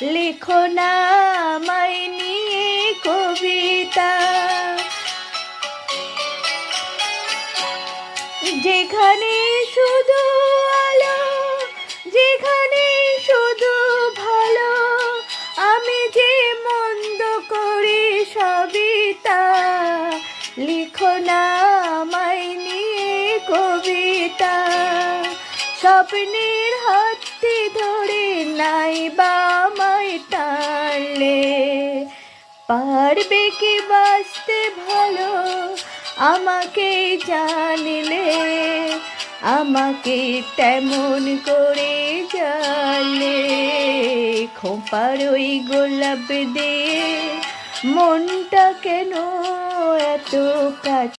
লেখো না আমায় নিয়ে কবিতা। যেখানে শুধু আলো, যেখানে শুধু ভালো, আমি যে মন্দ করি সবই তা। লিখো না আমায় নিয়ে কবিতা। স্বপ্নের হাতটি ধরে নাই বা আমায় টানলে, পারবে কি বাঁচতে ভালো আমাকে জানলে, আমাকে তেমন করে জানলে। খোঁপার ওই গোলাপ দিয়ে মনটা কেন এত কাছে।